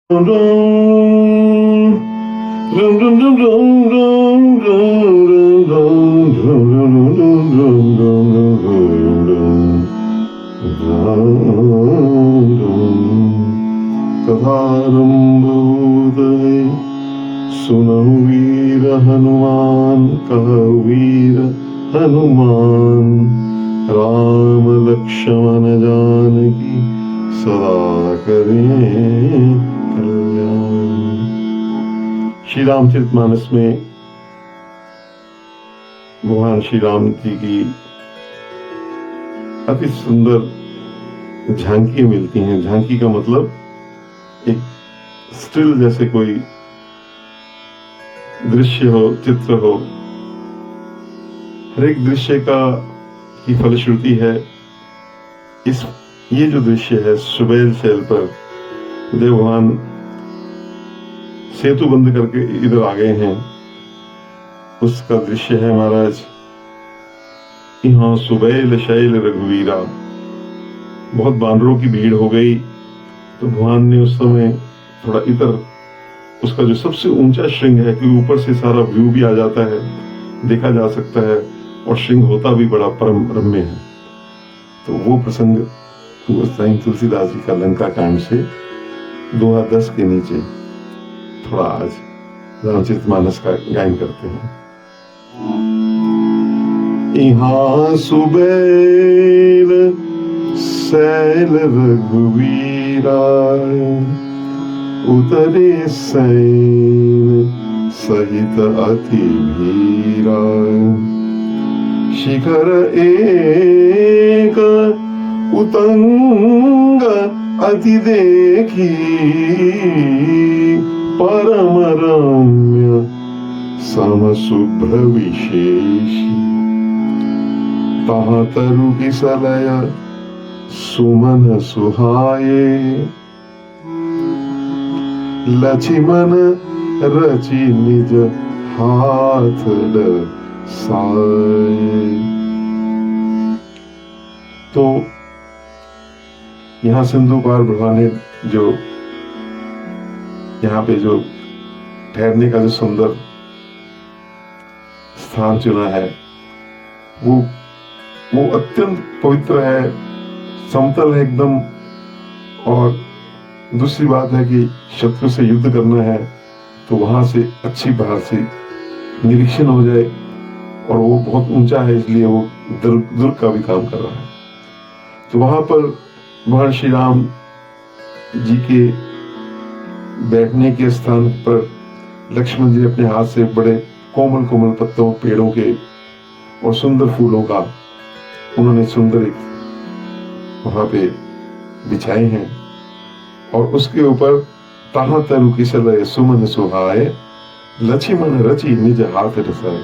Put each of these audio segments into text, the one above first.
कथारंभोदय सुनहु वीर हनुमान, कहु वीर हनुमान। राम लक्ष्मण जानकी सदा करें कल्याण। श्री रामचरितमानस में भगवान श्री राम जी की अति सुंदर झांकियां मिलती हैं। झांकी का मतलब एक स्टिल जैसे कोई दृश्य हो, चित्र हो। हर एक दृश्य की फलश्रुति है। ये जो दृश्य है, सुबेल शैल पर देव भगवान सेतु बंद करके इधर आ गए हैं, उसका दृश्य है महाराज। यहाँ सुबेल शैल रघुवीरा, बहुत बानरों की भीड़ हो गई, तो भगवान ने उस समय थोड़ा इधर, उसका जो सबसे ऊंचा श्रृंग है, कि ऊपर से सारा व्यू भी आ जाता है, देखा जा सकता है, और श्रृंग होता भी बड़ा परम रम्य है। तो वो प्रसंग तुलसीदास जी का लंका कांड से 2010 के नीचे थोड़ा आज रामचरितमानस का गायन करते हैं। यहाँ सुबेल शैल रघुवीरा, उतरे सैन सहित अति भीरा। शिखर एक उतंग अति देखी, परम रम्य सम शुभ्र विशेषी। तहाँ तरु की सलय सुमन सुहाए, लक्ष्मण रचि निज हाथ साए। तो यहाँ सिंधु पार ब्रह्मा ने जो यहाँ पे जो ठहरने का जो सुंदर स्थान चुना है, वो अत्यंत पवित्र है, समतल है एकदम। और दूसरी बात है कि शत्रु से युद्ध करना है तो वहां से अच्छी बाहर से निरीक्षण हो जाए, और वो बहुत ऊंचा है, इसलिए वो दुर्ग का भी काम कर रहा है। तो वहां पर भगवान श्री राम जी के बैठने के स्थान पर लक्ष्मण जी अपने हाथ से बड़े कोमल कोमल पत्तों, पेड़ों के और सुंदर फूलों का उन्होंने सुंदर एक वहां पे बिछाए हैं, और उसके ऊपर तहाँ तरु की सलय सुमन सुहाए, लक्ष्मण रचि निज हाथ रसाए।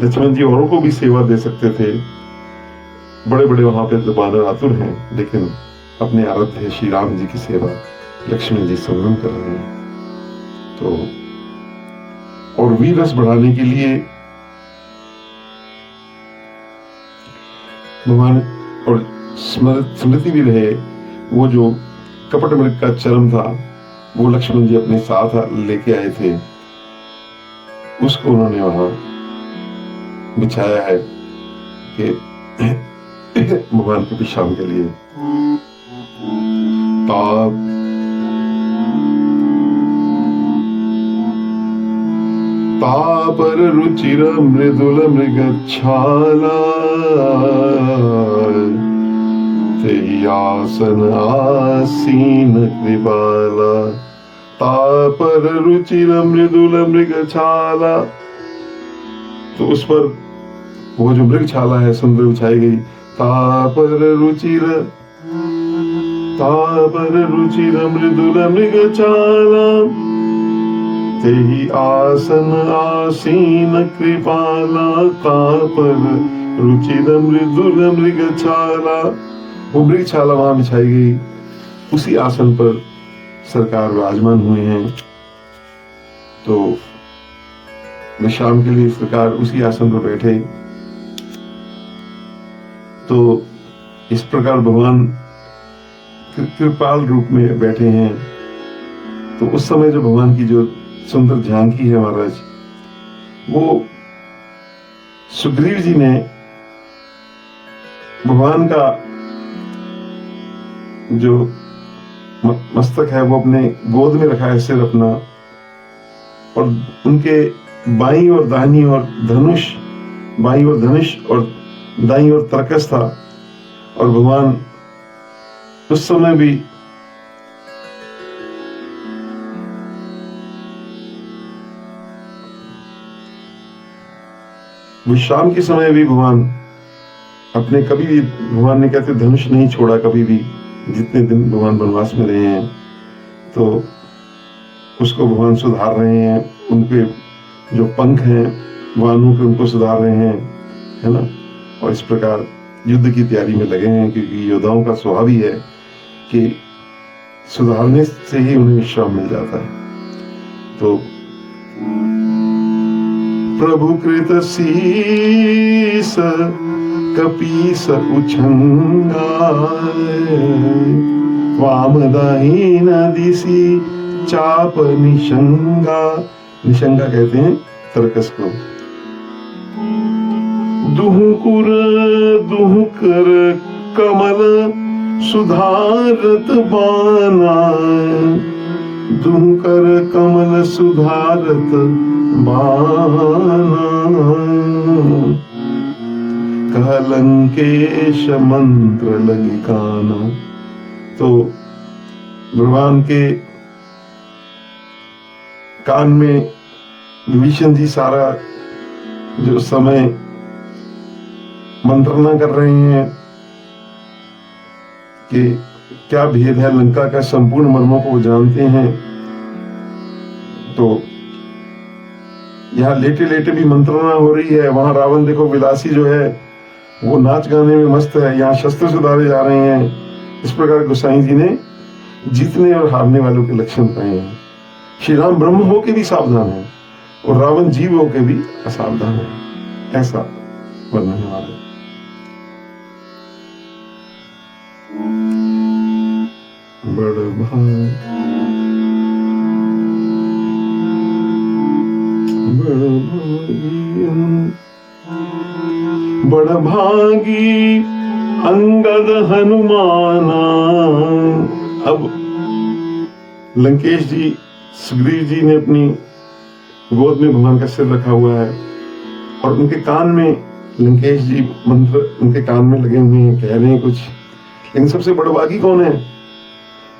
लक्ष्मण जी औरों को भी सेवा दे सकते थे, बड़े बड़े वहां पे तो बानर आतुर हैं, लेकिन अपने आराध्य श्री राम जी की सेवा लक्ष्मण जी संयम कर रहे हैं। तो और वीर रस बढ़ाने के लिए भगवान, और स्मृति भी रहे, वो जो कपट मृग का चरम था, वो लक्ष्मण जी अपने साथ लेके आए थे, उसको उन्होंने वहां बिछाया है कि भगवान के विश्राम के लिए। तापर रुचिर मृदुल मृगच्छाला, आसन आसीन कृपाला। तापर रुचिर मृदुल मृगछाला, तो उस पर वो जो मृगछाला है सुंदर बिछाई गई। तापर रुचिर मृदुल मृगछाला, तेहि आसन आसीन कृपाला। तापर रुचिर मृदुल मृगछाला, वो मृगछाला वहां बिछाई गई, उसी आसन पर सरकार विराजमान हुए हैं। तो विश्राम के लिए सरकार उसी आसन पर बैठे। तो इस प्रकार भगवान कृपाल रूप में बैठे हैं। तो उस समय जो भगवान की जो सुंदर झांकी है महाराज, वो सुग्रीव जी ने भगवान का जो मस्तक है वो अपने गोद में रखा है, सिर अपना, और उनके बाईं और दाहिनी और धनुष, बाईं और धनुष और दाईं और तरकस था। और भगवान उस समय भी विश्राम के समय भी भगवान अपने, कभी भी भगवान ने कहते धनुष नहीं छोड़ा कभी भी, जितने दिन भगवान वनवास में रहे हैं, तो उसको भगवान सुधार रहे हैं। उनके जो पंख हैं वानों के, उनको सुधार रहे हैं, है ना। और इस प्रकार युद्ध की तैयारी में लगे हैं, क्योंकि योद्धाओं का स्वभाव ही है कि सुधारने से ही उन्हें विश्राम मिल जाता है। तो प्रभु कृत शीस कपीस उछंगा, वाम दाहिन दिशि चाप निशंगा। निशंगा कहते हैं तरकस को। दुहुकुर दुहुकर कमल सुधारत बाना, दुहुकर कमल सुधारत बाना, कहलंकेश मंत्र लगी काना। तो भगवान के कान में विभीषण जी सारा जो समय मंत्रणा कर रहे हैं कि क्या भेद है लंका का, संपूर्ण मर्मों को वो जानते हैं। तो यहाँ लेटे लेटे भी मंत्रणा हो रही है, वहां रावण देखो विलासी जो है वो नाच गाने में मस्त है, यहाँ शस्त्र सुधारे जा रहे हैं। इस प्रकार गोसाई जी ने जीतने और हारने वालों के लक्षण पाए हैं। श्री राम ब्रह्म होके भी सावधान है और रावण जीव होके भी असावधान है, ऐसा वर्णन है हमारा। बड़ भागी अंगद हनुमाना। अब लंकेश जी, सुग्रीव जी ने अपनी गोद में भगवान का सिर रखा हुआ है और उनके कान में लंकेश जी मंत्र उनके कान में लगे हुए हैं, कह रहे हैं कुछ। लेकिन सबसे बड़ भागी कौन है?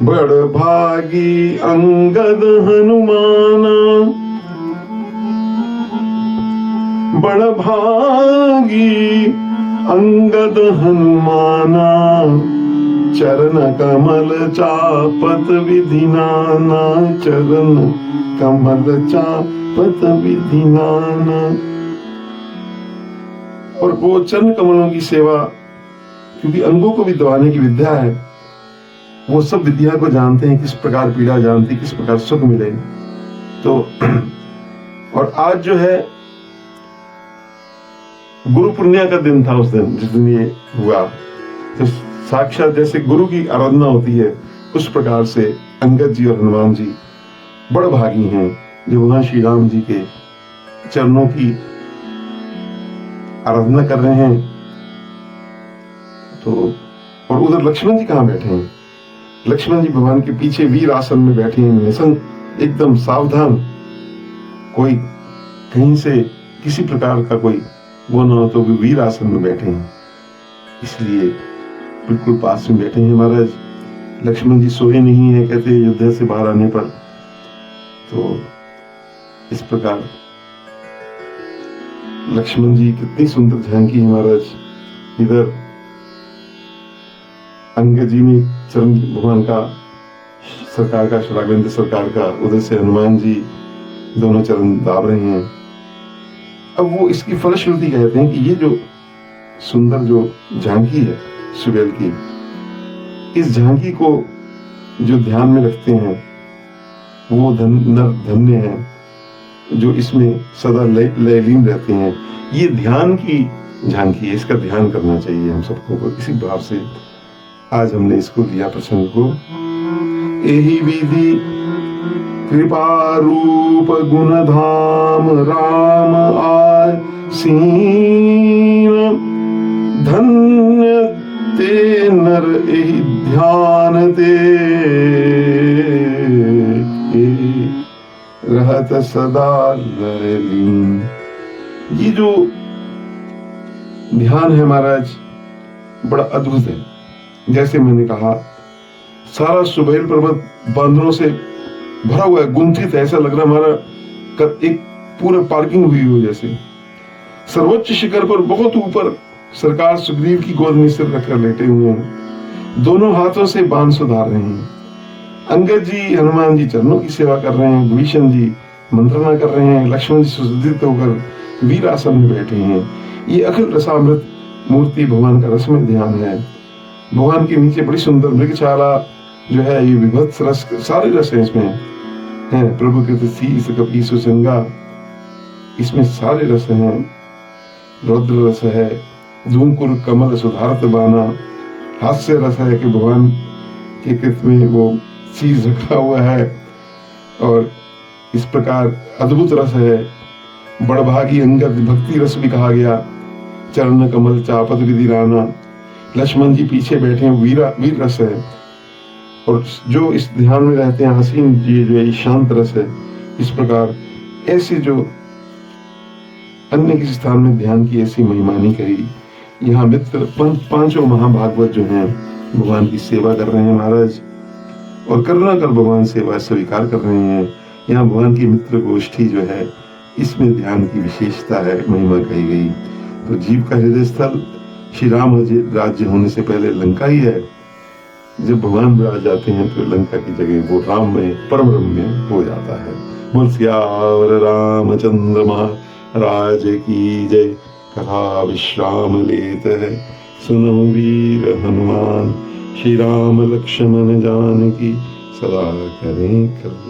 बड़ भागी अंगद हनुमाना, बड़ भागी अंगद हनुमाना, चरण कमल चापत विधि नाना, चरण कमल चापत विधि नाना। और वो चरण कमलों की सेवा, क्योंकि अंगों को भी दबाने की विद्या है, वो सब विद्या को जानते हैं, किस प्रकार पीड़ा जानती, किस प्रकार सुख मिले। तो और आज जो है गुरु पुण्य का दिन था, उस दिन जिस दिन ये हुआ, तो साक्षात जैसे गुरु की आराधना होती है उस प्रकार से अंगद जी और हनुमान जी बड़ भागी हैं जो भगवान श्री राम जी के चरणों की आराधना कर रहे हैं। तो और उधर लक्ष्मण जी कहाँ बैठे हैं? लक्ष्मण जी भगवान के पीछे वीर आसन में बैठे हैं, निसंग, एकदम सावधान, कोई कहीं से किसी प्रकार का कोई वो ना हो, तो भी वीर आसन में बैठे हैं, इसलिए बिल्कुल पास में बैठे हैं महाराज। लक्ष्मण जी सोए नहीं है, कहते युद्ध से बाहर आने पर। तो इस प्रकार लक्ष्मण जी कितनी सुंदर झांकी है महाराज। इधर अंगद जी ने चरण भगवान का, सरकार का, राघवेंद्र सरकार का, उधर से हनुमान जी दोनों चरण दाब रहे हैं। अब वो इसकी फलश्रुति कहते हैं कि ये जो सुंदर जो झांकी है सुबेल की, इस झांकी को जो ध्यान में रखते हैं वो नर धन्य हैं जो इसमें सदा लयलीन रहते हैं। ये ध्यान की झांकी है, इसका ध्यान करना चाहिए हम सबको को। इसी भाव से आज हमने इसको लिया प्रसंग को। यही विधि कृपा रूप गुण धाम राम आसीन, धन्य ते नर एहि ध्यान ते, रहत सदा लय लीन। ये जो ध्यान है महाराज बड़ा अद्भुत है। जैसे मैंने कहा सारा सुबेल पर्वत बांदरों से भरा हुआ है, गुंथित है, ऐसा लग रहा हमारा एक पूरा पार्किंग हुई हो जैसे। सर्वोच्च शिखर पर बहुत ऊपर सरकार सुग्रीव की गोद में सिर रखकर लेटे हुए हैं, दोनों हाथों से बाण सुधार रहे हैं। अंगद जी हनुमान जी चरणों की सेवा कर रहे हैं, विभीषण जी मंत्रणा कर रहे हैं, लक्ष्मण जी सुसज्जित होकर वीर आसन में बैठे हैं। ये अखिल रसामृत मूर्ति भगवान का रसमय ध्यान है। भगवान के नीचे बड़ी सुंदर मृगशाला जो है, ये विभत्स रस, सारे रस है इसमें है। प्रभु कृत शीस कपि सुसंगा, इसमें सारे रस हैं। रौद्र रस है, धूमकुर कमल सुधारत बाना, हास्य रस है कि भगवान के कृत में वो शीस रखा हुआ है। और इस प्रकार अद्भुत रस है। बड़भागी अंगद भक्ति रस भी कहा गया। चरण कमल चापत विधि राना, लक्ष्मण जी पीछे बैठे हैं, वीर रस है। और जो इस ध्यान में रहते हैं आसीन जी जो है शांत रस है। इस प्रकार ऐसे जो अन्य किसी स्थान में ध्यान की ऐसी महिमा नहीं कही। यहाँ मित्र पांचों महाभागवत जो हैं भगवान की सेवा कर रहे हैं महाराज, और करुणा कर भगवान सेवा स्वीकार कर रहे हैं। यहाँ भगवान की मित्र गोष्ठी जो है, इसमें ध्यान की विशेषता है, महिमा कही गई। तो जीव का हृदय स्थल श्री राम राज्य होने से पहले लंका ही है। जब भगवान विराज जाते हैं तो लंका की जगह वो राम में परम रम्य हो जाता है। बोल सियावर रामचंद्र महाराज की जय। कथा विश्राम लेत है, सुनो वीर हनुमान, श्री राम लक्ष्मण जानकी सदा करें कल्याण।